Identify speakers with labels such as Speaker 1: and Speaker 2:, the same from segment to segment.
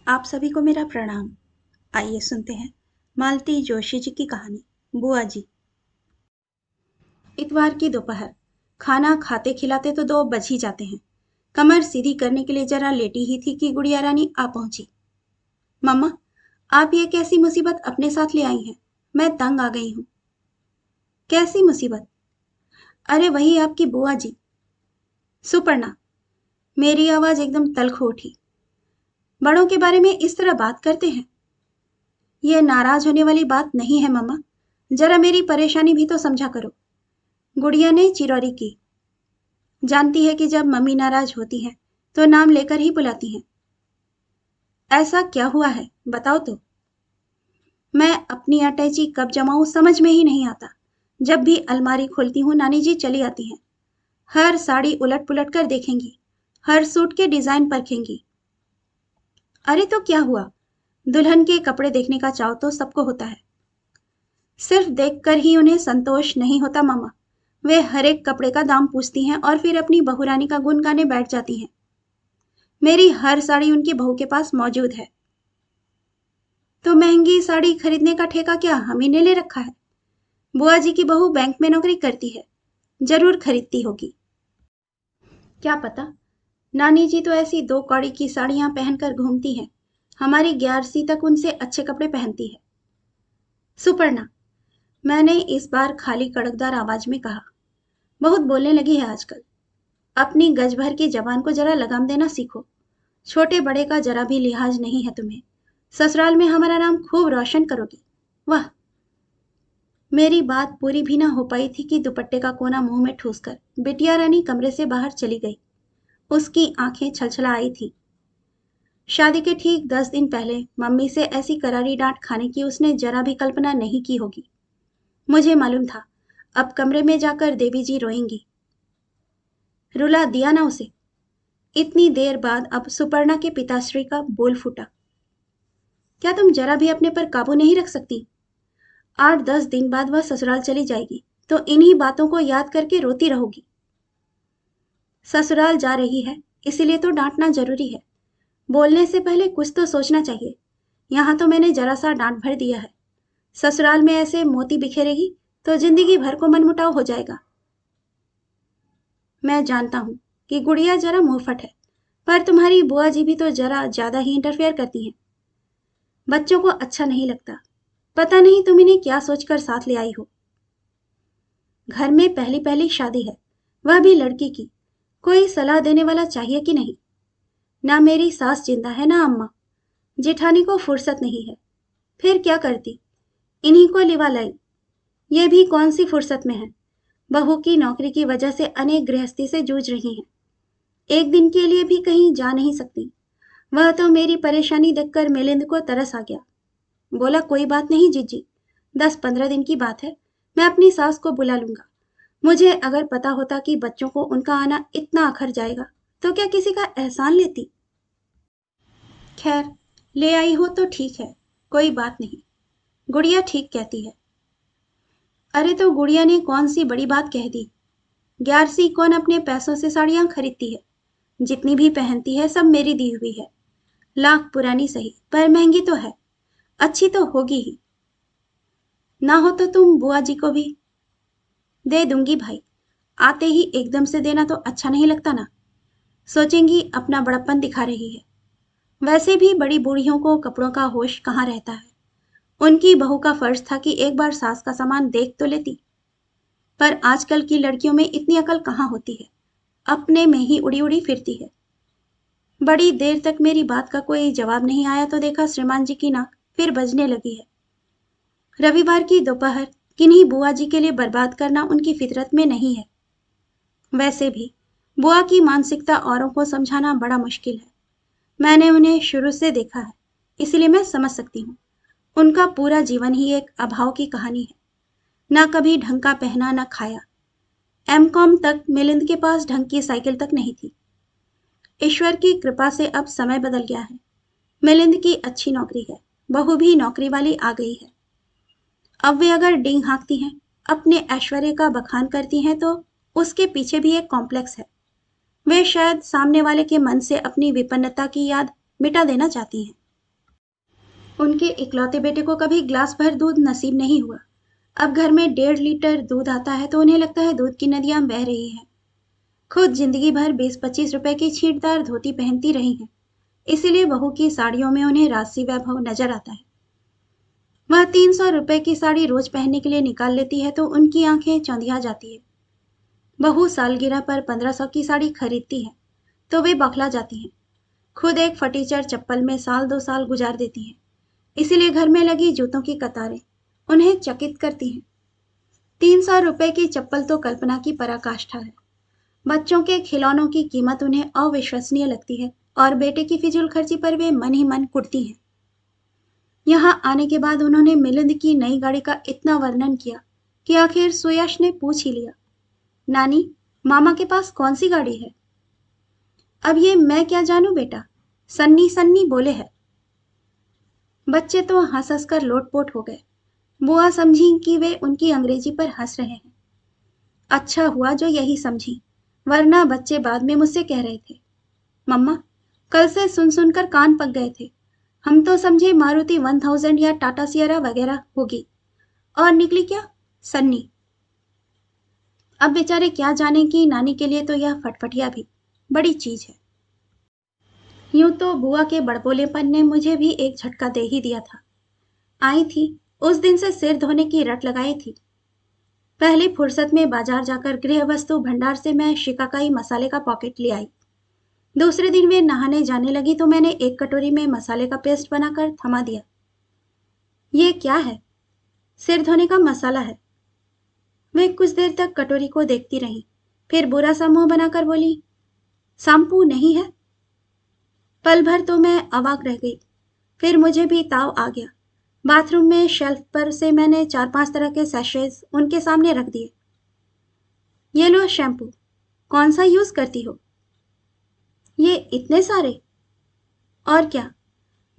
Speaker 1: आप सभी को मेरा प्रणाम। आइए सुनते हैं मालती जोशी जी की कहानी बुआ जी। इतवार की दोपहर। खाना खाते खिलाते तो 2 बज ही जाते हैं। कमर सीधी करने के लिए जरा लेटी ही थी कि गुड़िया रानी आ पहुंची। मम्मा, आप ये कैसी मुसीबत अपने साथ ले आई हैं? मैं तंग आ गई हूँ। कैसी मुसीबत? अरे वही आपकी बुआ जी। सुपर्णा। मेरी आवाज एकदम तल्ख हो उठी। बड़ों के बारे में इस तरह बात करते हैं? ये नाराज होने वाली बात नहीं है मम्मा। जरा मेरी परेशानी भी तो समझा करो। गुड़िया ने चिरौरी की। जानती है कि जब मम्मी नाराज होती हैं तो नाम लेकर ही बुलाती हैं। ऐसा क्या हुआ है, बताओ तो। मैं अपनी अटैची कब जमाऊं समझ में ही नहीं आता। जब भी अलमारी खोलती हूँ नानी जी चली आती हैं। हर साड़ी उलट पुलट कर देखेंगी, हर सूट के डिजाइन परखेंगी। अरे तो क्या हुआ? दुल्हन के कपड़े देखने का चाव तो सबको होता है। सिर्फ देखकर ही उन्हें संतोष नहीं होता मामा। वे हर एक कपड़े का दाम पूछती हैं और फिर अपनी बहुरानी का गुण गाने बैठ जाती हैं। मेरी हर साड़ी उनकी बहू के पास मौजूद है। तो महंगी साड़ी खरीदने का ठेका क्या हम ही ने ले रखा है? बुआ जी की बहू बैंक में नौकरी करती है, जरूर खरीदती होगी। क्या पता। नानी जी तो ऐसी 2 कौड़ी की साड़ियां पहनकर घूमती हैं। हमारी 11वीं तक उनसे अच्छे कपड़े पहनती है। सुपर्णा, मैंने इस बार खाली कड़कदार आवाज में कहा। बहुत बोलने लगी है आजकल। अपनी गज भर की जबान को जरा लगाम देना सीखो। छोटे बड़े का जरा भी लिहाज नहीं है तुम्हें। ससुराल में हमारा नाम खूब रोशन करोगी। वाह। मेरी बात पूरी भी ना हो पाई थी कि दुपट्टे का कोना मुंह में ठूसकर बिटिया रानी कमरे से बाहर चली गई। उसकी आंखें छलछला आई थी। शादी के ठीक 10 दिन पहले मम्मी से ऐसी करारी डांट खाने की उसने जरा भी कल्पना नहीं की होगी। मुझे मालूम था अब कमरे में जाकर देवी जी रोएंगी। रुला दिया ना उसे। इतनी देर बाद अब सुपर्णा के पिताश्री का बोल फूटा। क्या तुम जरा भी अपने पर काबू नहीं रख सकती? 8-10 दिन बाद वह ससुराल चली जाएगी तो इन्हीं बातों को याद करके रोती रहोगी। ससुराल जा रही है इसीलिए तो डांटना जरूरी है। बोलने से पहले कुछ तो सोचना चाहिए। यहाँ तो मैंने जरा सा डांट भर दिया है। ससुराल में ऐसे मोती बिखेरेगी तो जिंदगी भर को मनमुटाव हो जाएगा। मैं जानता हूँ कि गुड़िया जरा मुंहफट है, पर तुम्हारी बुआ जी भी तो जरा ज्यादा ही इंटरफेयर करती हैं। बच्चों को अच्छा नहीं लगता। पता नहीं तुम इन्हें क्या सोचकर साथ ले आई हो। घर में पहली पहली शादी है, वह भी लड़की की। कोई सलाह देने वाला चाहिए कि नहीं? ना मेरी सास जिंदा है ना अम्मा। जेठानी को फुर्सत नहीं है। फिर क्या करती? इन्हीं को लिवा लाई। ये भी कौन सी फुर्सत में है। बहू की नौकरी की वजह से अनेक गृहस्थी से जूझ रही हैं। एक दिन के लिए भी कहीं जा नहीं सकती। वह तो मेरी परेशानी देखकर मिलिंद को तरस आ गया। बोला कोई बात नहीं जीजी, 10-15 दिन की बात है। मैं अपनी सास को बुला लूंगा। मुझे अगर पता होता कि बच्चों को उनका आना इतना अखर जाएगा तो क्या किसी का एहसान लेती। खैर, ले आई हो तो ठीक है, कोई बात नहीं। गुड़िया ठीक कहती है। अरे तो गुड़िया ने कौन सी बड़ी बात कह दी। 11वीं कौन अपने पैसों से साड़ियां खरीदती है? जितनी भी पहनती है सब मेरी दी हुई है। लाख पुरानी सही पर महंगी तो है, अच्छी तो होगी ही। ना हो तो तुम बुआ जी को भी दे दूंगी भाई। आते ही एकदम से देना तो अच्छा नहीं लगता ना। सोचेंगी अपना बड़प्पन दिखा रही है। वैसे भी बड़ी बूढ़ियों को कपड़ों का होश कहाँ रहता है। उनकी बहू का फर्ज था कि एक बार सास का सामान देख तो लेती। पर आजकल की लड़कियों में इतनी अकल कहाँ होती है। अपने में ही उड़ी उड़ी फिरती है। बड़ी देर तक मेरी बात का कोई जवाब नहीं आया तो देखा श्रीमान जी की नाक फिर बजने लगी है। रविवार की दोपहर किन्हीं बुआ जी के लिए बर्बाद करना उनकी फितरत में नहीं है। वैसे भी बुआ की मानसिकता औरों को समझाना बड़ा मुश्किल है। मैंने उन्हें शुरू से देखा है, इसलिए मैं समझ सकती हूँ। उनका पूरा जीवन ही एक अभाव की कहानी है। ना कभी ढंग का पहना ना खाया। एमकॉम तक मिलिंद के पास ढंग की साइकिल तक नहीं थी। ईश्वर की कृपा से अब समय बदल गया है। मिलिंद की अच्छी नौकरी है, बहू भी नौकरी वाली आ गई है। अब वे अगर डींग हाँकती हैं, अपने ऐश्वर्य का बखान करती हैं तो उसके पीछे भी एक कॉम्प्लेक्स है। वे शायद सामने वाले के मन से अपनी विपन्नता की याद मिटा देना चाहती हैं। उनके इकलौते बेटे को कभी ग्लास भर दूध नसीब नहीं हुआ। अब घर में 1.5 लीटर दूध आता है तो उन्हें लगता है दूध की नदियां बह रही हैं। खुद जिंदगी भर 20-25 रुपए की छींटदार धोती पहनती रही हैं, इसीलिए बहू की साड़ियों में उन्हें राजसी वैभव नजर आता है। वह 300 रुपए की साड़ी रोज पहनने के लिए निकाल लेती है तो उनकी आंखें चौंधिया जाती है। बहू सालगिरह पर 1500 की साड़ी खरीदती है तो वे बौखला जाती हैं। खुद एक फटीचर चप्पल में साल 2 साल गुजार देती हैं, इसीलिए घर में लगी जूतों की कतारें उन्हें चकित करती हैं। 300 रुपए की चप्पल तो कल्पना की पराकाष्ठा है। बच्चों के खिलौनों की कीमत उन्हें अविश्वसनीय लगती है और बेटे की फिजूल खर्ची पर वे मन ही मन कुटती हैं। यहाँ आने के बाद उन्होंने मिलिंद की नई गाड़ी का इतना वर्णन किया कि आखिर सुयश ने पूछ ही लिया, नानी, मामा के पास कौन सी गाड़ी है? अब ये मैं क्या जानूं बेटा, सन्नी सन्नी बोले है। बच्चे तो हंस हंस कर लोटपोट हो गए। बुआ समझी कि वे उनकी अंग्रेजी पर हंस रहे हैं। अच्छा हुआ जो यही समझी, वरना बच्चे बाद में मुझसे कह रहे थे, मम्मा, कल से सुन सुनकर कान पक गए थे। हम तो समझे मारुति 1000 या टाटा सियरा वगैरह होगी, और निकली क्या, सन्नी। अब बेचारे क्या जाने कि नानी के लिए तो यह फटफटिया भी बड़ी चीज है। यूं तो बुआ के बड़बोलेपन ने मुझे भी एक झटका दे ही दिया था। आई थी, उस दिन से सिर धोने की रट लगाई थी। पहली फुर्सत में बाजार जाकर गृह वस्तु भंडार से मैं शिकाकाई मसाले का पॉकेट ले आई। दूसरे दिन वे नहाने जाने लगी तो मैंने एक कटोरी में मसाले का पेस्ट बनाकर थमा दिया। ये क्या है? सिर धोने का मसाला है। वे कुछ देर तक कटोरी को देखती रही, फिर बुरा सा मुंह बनाकर बोली, शैम्पू नहीं है? पल भर तो मैं अवाक रह गई, फिर मुझे भी ताव आ गया। बाथरूम में शेल्फ पर से मैंने 4-5 तरह के सैशेज उनके सामने रख दिए। ये लो शैम्पू, कौन सा यूज करती हो? ये इतने सारे? और क्या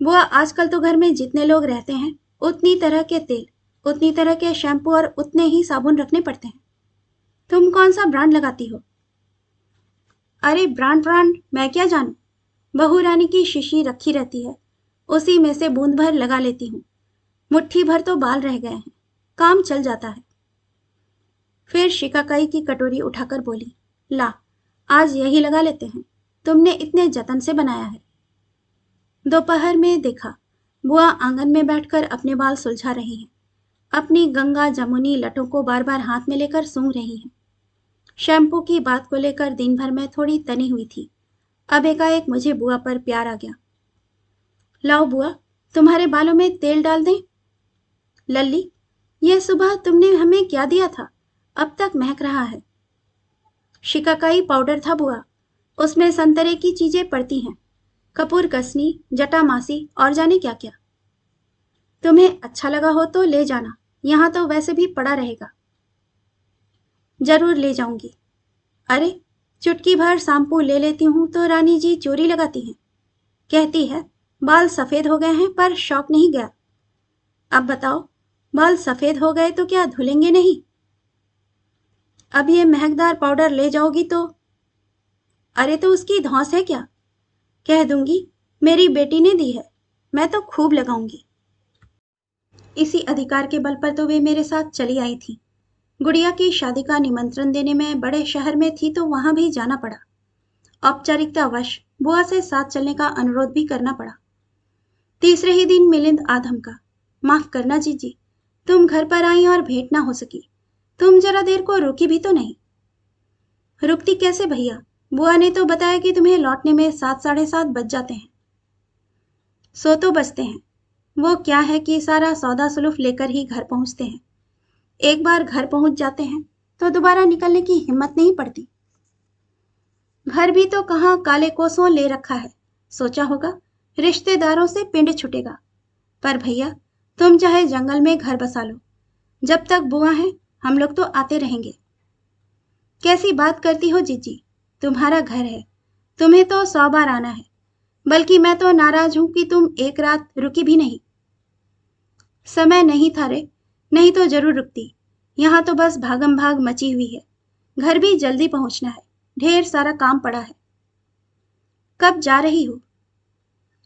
Speaker 1: बुआ, आजकल तो घर में जितने लोग रहते हैं उतनी तरह के तेल, उतनी तरह के शैम्पू और उतने ही साबुन रखने पड़ते हैं। तुम कौन सा ब्रांड लगाती हो? अरे ब्रांड ब्रांड मैं क्या जानूं, बहू रानी की शीशी रखी रहती है, उसी में से बूंद भर लगा लेती हूँ। मुट्ठी भर तो बाल रह गए हैं, काम चल जाता है। फिर शिकाकाई की कटोरी उठाकर बोली, ला, आज यही लगा लेते हैं, तुमने इतने जतन से बनाया है। दोपहर में देखा, बुआ आंगन में बैठकर अपने बाल सुलझा रही हैं, अपनी गंगा जमुनी लटों को बार बार हाथ में लेकर सूंघ रही हैं। शैम्पू की बात को लेकर दिन भर में थोड़ी तनी हुई थी, अब एकाएक मुझे बुआ पर प्यार आ गया। लाओ बुआ, तुम्हारे बालों में तेल डाल दें। लल्ली, यह सुबह तुमने हमें क्या दिया था, अब तक महक रहा है। शिकाकाई पाउडर था बुआ, उसमें संतरे की चीजें पड़ती हैं, कपूर कसनी, जटामासी और जाने क्या क्या। तुम्हें अच्छा लगा हो तो ले जाना, यहाँ तो वैसे भी पड़ा रहेगा। जरूर ले जाऊंगी। अरे, चुटकी भर शैम्पू ले लेती हूँ तो रानी जी चोरी लगाती हैं, कहती है बाल सफेद हो गए हैं पर शौक नहीं गया। अब बताओ, बाल सफेद हो गए तो क्या धुलेंगे नहीं? अब ये महकदार पाउडर ले जाओगी तो? अरे तो उसकी धौंस है क्या, कह दूंगी मेरी बेटी ने दी है, मैं तो खूब लगाऊंगी। इसी अधिकार के बल पर तो वे मेरे साथ चली आई थी। गुड़िया की शादी का निमंत्रण देने में बड़े शहर में थी तो वहां भी जाना पड़ा। औपचारिकतावश बुआ से साथ चलने का अनुरोध भी करना पड़ा। तीसरे ही दिन मिलिंद आधम का, माफ करना जीजी, तुम घर पर आई और भेंट ना हो सकी। तुम जरा देर को रुकी भी तो नहीं। रुकती कैसे भैया, बुआ ने तो बताया कि तुम्हें लौटने में 7-7:30 बज जाते हैं। सो तो बजते हैं, वो क्या है कि सारा सौदा सुलूफ लेकर ही घर पहुंचते हैं। एक बार घर पहुंच जाते हैं तो दोबारा निकलने की हिम्मत नहीं पड़ती। घर भी तो कहाँ काले कोसों ले रखा है, सोचा होगा रिश्तेदारों से पिंड छुटेगा। पर भैया, तुम चाहे जंगल में घर बसा लो, जब तक बुआ है हम लोग तो आते रहेंगे। कैसी बात करती हो जीजी, तुम्हारा घर है, तुम्हें तो 100 बार आना है, बल्कि मैं तो नाराज हूं कि तुम एक रात रुकी भी नहीं। समय नहीं था रे, नहीं तो जरूर रुकती। यहाँ तो बस भागम भाग मची हुई है, घर भी जल्दी पहुंचना है, ढेर सारा काम पड़ा है। कब जा रही हो?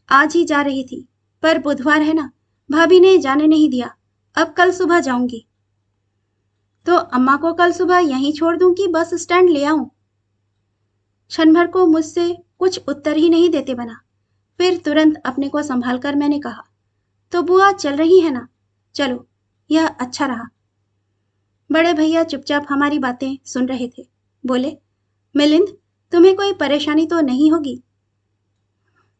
Speaker 1: आज ही जा रही थी, पर बुधवार है ना, भाभी ने जाने नहीं दिया। अब कल सुबह जाऊंगी। तो अम्मा को कल सुबह यहीं छोड़ दूं कि बस स्टैंड ले आऊं? क्षण भर को मुझसे कुछ उत्तर ही नहीं देते बना। फिर तुरंत अपने को संभाल कर मैंने कहा, तो बुआ चल रही है ना? चलो, यह अच्छा रहा। बड़े भैया चुपचाप हमारी बातें सुन रहे थे। बोले, मिलिंद, तुम्हें कोई परेशानी तो नहीं होगी?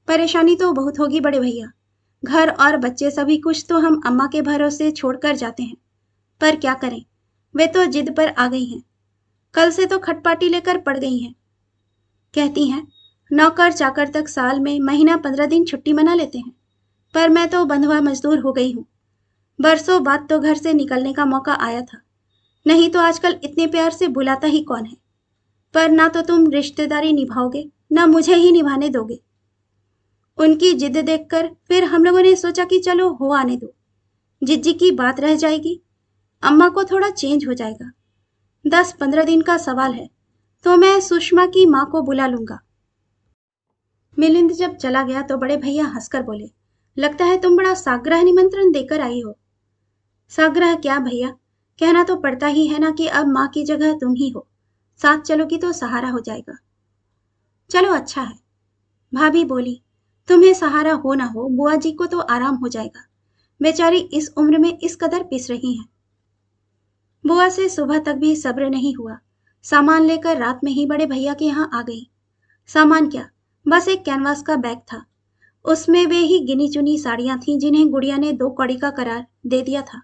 Speaker 1: परेशानी तो बहुत होगी बड़े भैया। घर और बच्चे सभी कुछ तो हम अम्मा के भरोसे छोड़कर जाते हैं। पर क्या करें, वे तो जिद पर आ गई हैं। कल से तो खटपाटी लेकर पड़ गई हैं। कहती हैं नौकर चाकर तक साल में महीना 15 दिन छुट्टी मना लेते हैं, पर मैं तो बंधुआ मजदूर हो गई हूँ। बरसों बाद तो घर से निकलने का मौका आया था, नहीं तो आजकल इतने प्यार से बुलाता ही कौन है। पर ना तो तुम रिश्तेदारी निभाओगे, ना मुझे ही निभाने दोगे। उनकी जिद देखकर फिर हम लोगों ने सोचा कि चलो हो आने दो, जिज्जी की बात रह जाएगी, अम्मा को थोड़ा चेंज हो जाएगा। 10-15 दिन का सवाल है, तो मैं सुषमा की माँ को बुला लूंगा। मिलिंद जब चला गया तो बड़े भैया हंसकर बोले, लगता है तुम बड़ा साग्रह निमंत्रण देकर आई हो। साग्रह क्या भैया, कहना तो पड़ता ही है ना कि अब माँ की जगह तुम ही हो। साथ चलोगी तो सहारा हो जाएगा। चलो अच्छा है। भाभी बोली, तुम्हें सहारा हो ना हो, बुआ जी को तो आराम हो जाएगा। बेचारी इस उम्र में इस कदर पिस रही हैं। बुआ से सुबह तक भी सब्र नहीं हुआ। सामान लेकर रात में ही बड़े भैया के यहाँ आ गई। सामान क्या, बस एक कैनवास का बैग था। उसमें वे ही गिनी चुनी साड़ियां थीं जिन्हें गुड़िया ने 2 कौड़ी का करार दे दिया था।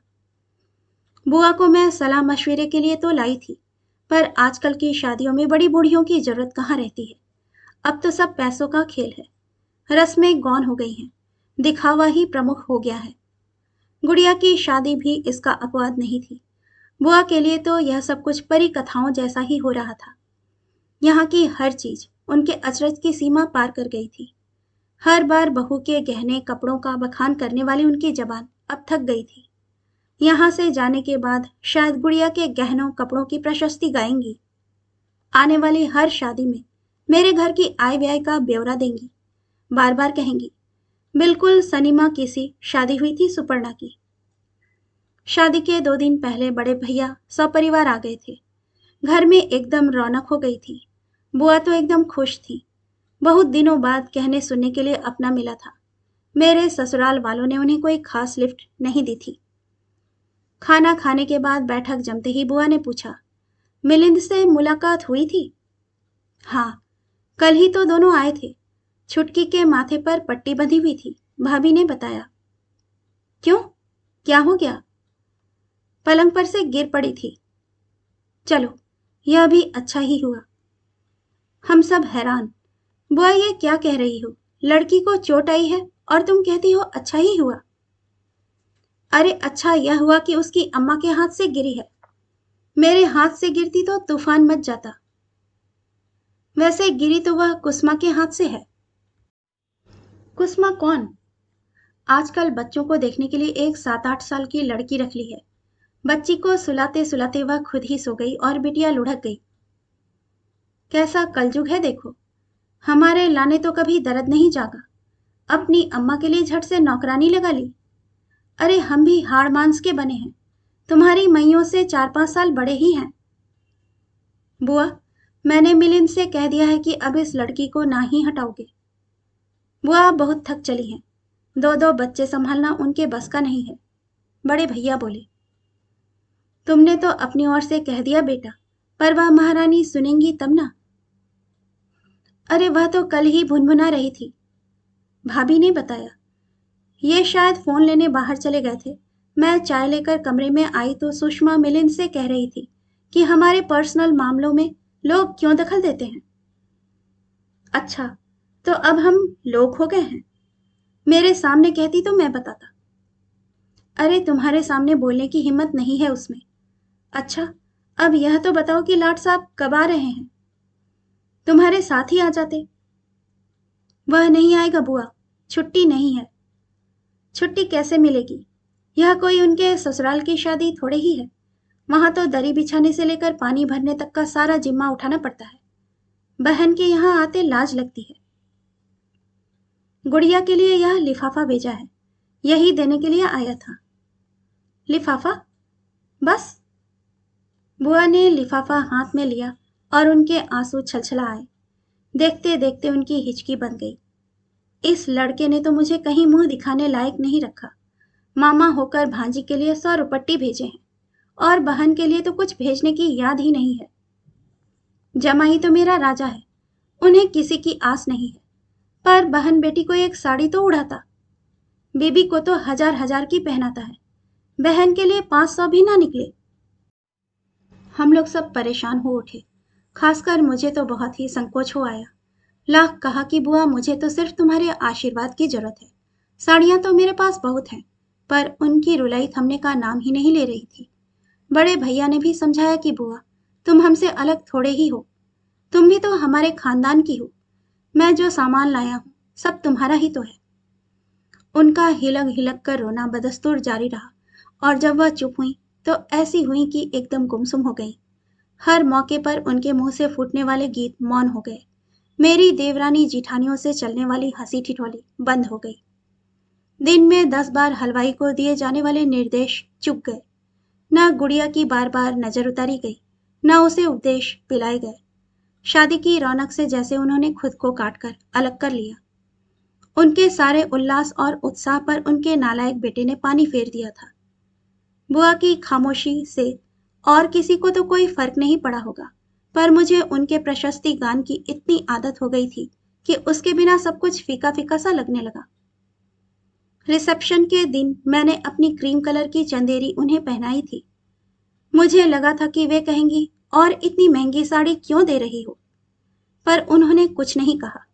Speaker 1: बुआ को मैं सलाह मशविरे के लिए तो लाई थी, पर आजकल की शादियों में बड़ी बूढ़ियों की जरूरत कहाँ रहती है। अब तो सब पैसों का खेल है। रस्में गौन हो गई हैं, दिखावा ही प्रमुख हो गया है। गुड़िया की शादी भी इसका अपवाद नहीं थी। बुआ के लिए तो यह सब कुछ परी कथाओं जैसा ही हो रहा था। यहाँ की हर चीज उनके अचरज की सीमा पार कर गई थी। हर बार बहू के गहने कपड़ों का बखान करने वाली उनकी जबान अब थक गई थी। यहाँ से जाने के बाद शायद गुड़िया के गहनों कपड़ों की प्रशस्ति गाएंगी। आने वाली हर शादी में मेरे घर की आय व्यय का ब्यौरा देंगी। बार बार कहेंगी, बिल्कुल सनीमा की सी शादी हुई थी सुपर्णा की। शादी के 2 दिन पहले बड़े भैया सपरिवार आ गए थे। घर में एकदम रौनक हो गई थी। बुआ तो एकदम खुश थी। बहुत दिनों बाद कहने सुनने के लिए अपना मिला था। मेरे ससुराल वालों ने उन्हें कोई खास लिफ्ट नहीं दी थी। खाना खाने के बाद बैठक जमते ही बुआ ने पूछा, मिलिंद से मुलाकात हुई थी? हाँ, कल ही तो दोनों आए थे। छुटकी के माथे पर पट्टी बंधी हुई थी, भाभी ने बताया। क्यों, क्या हो गया? पलंग पर से गिर पड़ी थी। चलो, यह भी अच्छा ही हुआ। हम सब हैरान। बुआ ये क्या कह रही हो? लड़की को चोट आई है और तुम कहती हो अच्छा ही हुआ? अरे अच्छा यह हुआ कि उसकी अम्मा के हाथ से गिरी है। मेरे हाथ से गिरती तो तूफान मच जाता। वैसे गिरी तो वह कुसमा के हाथ से है। कुसमा कौन? आजकल बच्चों को देखने के लिए एक 7-8 साल की लड़की रख ली है। बच्ची को सुलाते सुलाते वह खुद ही सो गई और बिटिया लुढ़क गई। कैसा कलजुग है देखो। हमारे लाने तो कभी दर्द नहीं जागा, अपनी अम्मा के लिए झट से नौकरानी लगा ली। अरे हम भी हाड़ मांस के बने हैं, तुम्हारी मैयों से 4-5 साल बड़े ही हैं। बुआ, मैंने मिलिंद से कह दिया है कि अब इस लड़की को ना ही हटाओगे। बुआ बहुत थक चली हैं, 2-2 बच्चे संभालना उनके बस का नहीं है। बड़े भैया बोले, तुमने तो अपनी ओर से कह दिया बेटा, पर वह महारानी सुनेंगी तब ना। अरे वह तो कल ही भुनभुना रही थी, भाभी ने बताया। ये शायद फोन लेने बाहर चले गए थे। मैं चाय लेकर कमरे में आई तो सुषमा मिलिंद से कह रही थी कि हमारे पर्सनल मामलों में लोग क्यों दखल देते हैं। अच्छा, तो अब हम लोग हो गए हैं? मेरे सामने कहती तो मैं बताता। अरे तुम्हारे सामने बोलने की हिम्मत नहीं है उसमें। अच्छा, अब यह तो बताओ कि लाट साहब कब आ रहे हैं? तुम्हारे साथ ही आ जाते। वह नहीं आएगा बुआ, छुट्टी नहीं है। छुट्टी कैसे मिलेगी? यह कोई उनके ससुराल की शादी थोड़े ही है। वहां तो दरी बिछाने से लेकर पानी भरने तक का सारा जिम्मा उठाना पड़ता है। बहन के यहाँ आते लाज लगती है। गुड़िया के लिए यह लिफाफा भेजा है, यही देने के लिए आया था। लिफाफा? बस? बुआ ने लिफाफा हाथ में लिया और उनके आंसू छलछला आए। देखते देखते उनकी हिचकी बंध गई। इस लड़के ने तो मुझे कहीं मुंह दिखाने लायक नहीं रखा। मामा होकर भांजी के लिए 100 रुपट्टी भेजे हैं और बहन के लिए तो कुछ भेजने की याद ही नहीं है। जमाई तो मेरा राजा है, उन्हें किसी की आस नहीं है, पर बहन बेटी को एक साड़ी तो उड़ाता। बीबी को तो हजार हजार की पहनाता है, बहन के लिए 500 भी ना निकले। हम लोग सब परेशान हो उठे, खासकर मुझे तो बहुत ही संकोच हो आया। लाख कहा कि बुआ, मुझे तो सिर्फ तुम्हारे आशीर्वाद की जरूरत है। साड़ियां तो मेरे पास बहुत हैं, पर उनकी रुलाई थमने का नाम ही नहीं ले रही थी। बड़े भैया ने भी समझाया कि बुआ, तुम हमसे अलग थोड़े ही हो, तुम भी तो हमारे खानदान की हो। मैं जो सामान लाया हूँ सब तुम्हारा ही तो है। उनका हिलक हिलक कर रोना बदस्तूर जारी रहा, और जब वह चुप हुई तो ऐसी हुई कि एकदम गुमसुम हो गई। हर मौके पर उनके मुंह से फूटने वाले गीत मौन हो गए। मेरी देवरानी जिठानियों से चलने वाली हंसी ठिठोली बंद हो गई। दिन में 10 बार हलवाई को दिए जाने वाले निर्देश चुप गए। न गुड़िया की बार बार नजर उतारी गई, न उसे उपदेश पिलाए गए। शादी की रौनक से जैसे उन्होंने खुद को काट कर अलग कर लिया। उनके सारे उल्लास और उत्साह पर उनके नालायक बेटे ने पानी फेर दिया था। बुआ की खामोशी से और किसी को तो कोई फर्क नहीं पड़ा होगा, पर मुझे उनके प्रशस्ति गान की इतनी आदत हो गई थी कि उसके बिना सब कुछ फीका फीका सा लगने लगा। रिसेप्शन के दिन मैंने अपनी क्रीम कलर की चंदेरी उन्हें पहनाई थी। मुझे लगा था कि वे कहेंगी, और इतनी महंगी साड़ी क्यों दे रही हो, पर उन्होंने कुछ नहीं कहा,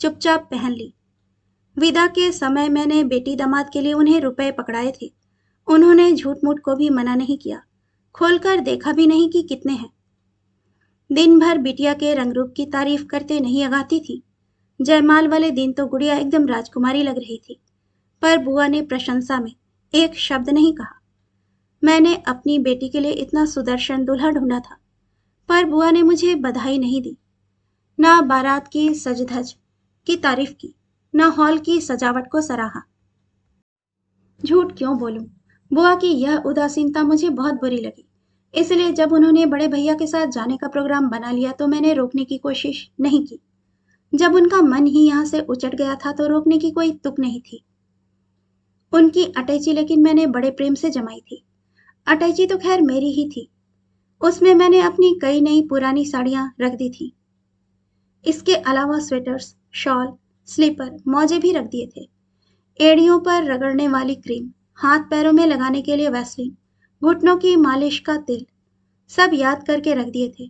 Speaker 1: चुपचाप पहन ली। विदा के समय मैंने बेटी दामाद के लिए उन्हें रुपए पकड़ाए थे। उन्होंने झूठ मूठ को भी मना नहीं किया, खोलकर देखा भी नहीं कि कितने हैं। दिन भर बिटिया के रंग रूप की तारीफ करते नहीं अगाती थी। जयमाल वाले दिन तो गुड़िया एकदम राजकुमारी लग रही थी, पर बुआ ने प्रशंसा में एक शब्द नहीं कहा। मैंने अपनी बेटी के लिए इतना सुदर्शन दूल्हा ढूंढा था, पर बुआ ने मुझे बधाई नहीं दी, ना बारात की सजधज की तारीफ की, ना हॉल की सजावट को सराहा। झूठ क्यों बोलूं, बुआ की यह उदासीनता मुझे बहुत बुरी लगी। इसलिए जब उन्होंने बड़े भैया के साथ जाने का प्रोग्राम बना लिया तो मैंने रोकने की कोशिश नहीं की। जब उनका मन ही यहाँ से उचट गया था तो रोकने की कोई तुक नहीं थी। उनकी अटैची लेकिन मैंने बड़े प्रेम से जमाई थी। अटैची तो खैर मेरी ही थी, उसमें मैंने अपनी कई नई पुरानी साड़ियां रख दी थी। इसके अलावा स्वेटर्स, शॉल, स्लीपर, मौजे भी रख दिए थे। एड़ियों पर रगड़ने वाली क्रीम, हाथ पैरों में लगाने के लिए वैसलीन, घुटनों की मालिश का तेल, सब याद करके रख दिए थे।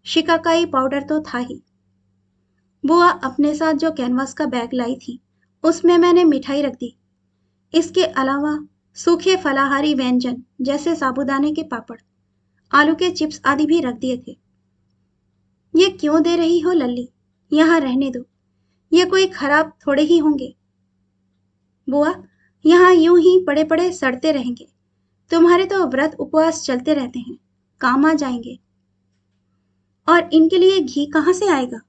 Speaker 1: शिकाकाई पाउडर तो था ही। बुआ अपने साथ जो कैनवास का बैग लाई थी उसमें मैंने मिठाई रख दी। इसके अलावा सूखे फलाहारी व्यंजन जैसे साबूदाने के पापड़, आलू के चिप्स आदि भी रख दिए थे। ये क्यों दे रही हो लल्ली, यहाँ रहने दो, ये कोई खराब थोड़े ही होंगे। बुआ, यहाँ यूं ही पड़े पड़े सड़ते रहेंगे, तुम्हारे तो व्रत उपवास चलते रहते हैं, काम आ जाएंगे। और इनके लिए घी कहाँ से आएगा?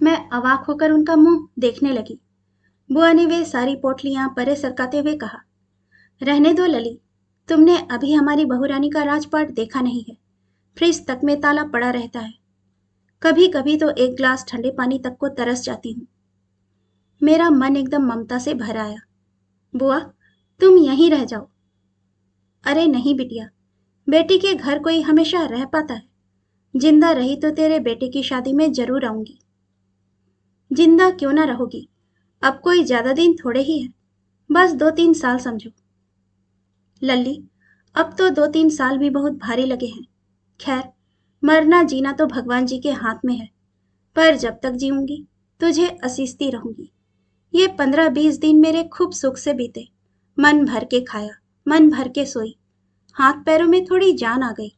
Speaker 1: मैं अवाक होकर उनका मुंह देखने लगी। बुआ ने वे सारी पोटलियां परे सरकाते हुए कहा, रहने दो लली, तुमने अभी हमारी बहुरानी का राजपाट देखा नहीं है। फ्रिज तक में ताला पड़ा रहता है। कभी कभी तो एक ग्लास ठंडे पानी तक को तरस जाती हूँ। मेरा मन एकदम ममता से भर आया। बुआ, तुम यहीं रह जाओ। अरे नहीं बिटिया, बेटी के घर कोई हमेशा रह पाता है। जिंदा रही तो तेरे बेटे की शादी में जरूर आऊंगी। जिंदा क्यों ना रहोगी, अब कोई ज्यादा दिन थोड़े ही है, बस 2-3 साल समझो। लल्ली, अब तो 2-3 साल भी बहुत भारी लगे हैं। खैर, मरना जीना तो भगवान जी के हाथ में है, पर जब तक जीऊंगी तुझे असीसती रहूंगी। ये 15-20 दिन मेरे खूब सुख से बीते। मन भर के खाया, मन भर के सोई, हाथ पैरों में थोड़ी जान आ गई।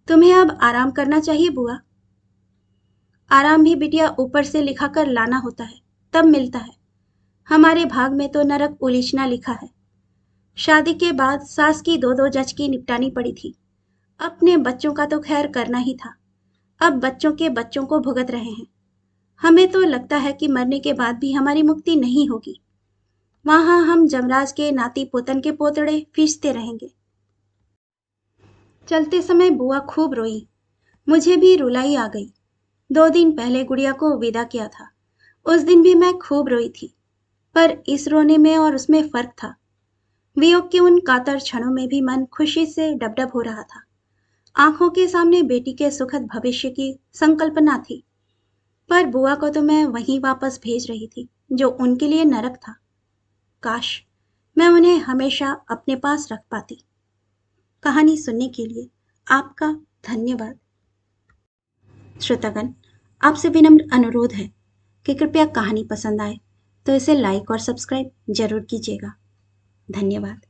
Speaker 1: तुम्हें अब आराम करना चाहिए बुआ। आराम भी बिटिया ऊपर से लिखा कर लाना होता है, तब मिलता है। हमारे भाग में तो नरक उलीचना लिखा है। शादी के बाद सास की 2-2 जच की निपटानी पड़ी थी। अपने बच्चों का तो खैर करना ही था, अब बच्चों के बच्चों को भुगत रहे हैं। हमें तो लगता है कि मरने के बाद भी हमारी मुक्ति नहीं होगी। वहां हम जमराज के नाती पोतन के पोतड़े पीसते रहेंगे। चलते समय बुआ खूब रोई। मुझे भी रुलाई आ गई। 2 दिन पहले गुड़िया को विदा किया था। उस दिन भी मैं खूब रोई थी, पर इस रोने में और उसमें फर्क था। वियोग के उन कातर क्षणों में भी मन खुशी से डबडब हो रहा था। आंखों के सामने बेटी के सुखद भविष्य की संकल्पना थी, पर बुआ को तो मैं वहीं वापस भेज रही थी जो उनके लिए नरक था। काश मैं उन्हें हमेशा अपने पास रख पाती। कहानी सुनने के लिए आपका धन्यवाद। श्रोतागण, आपसे विनम्र अनुरोध है कि कृपया कहानी पसंद आए तो इसे लाइक और सब्सक्राइब जरूर कीजिएगा। धन्यवाद।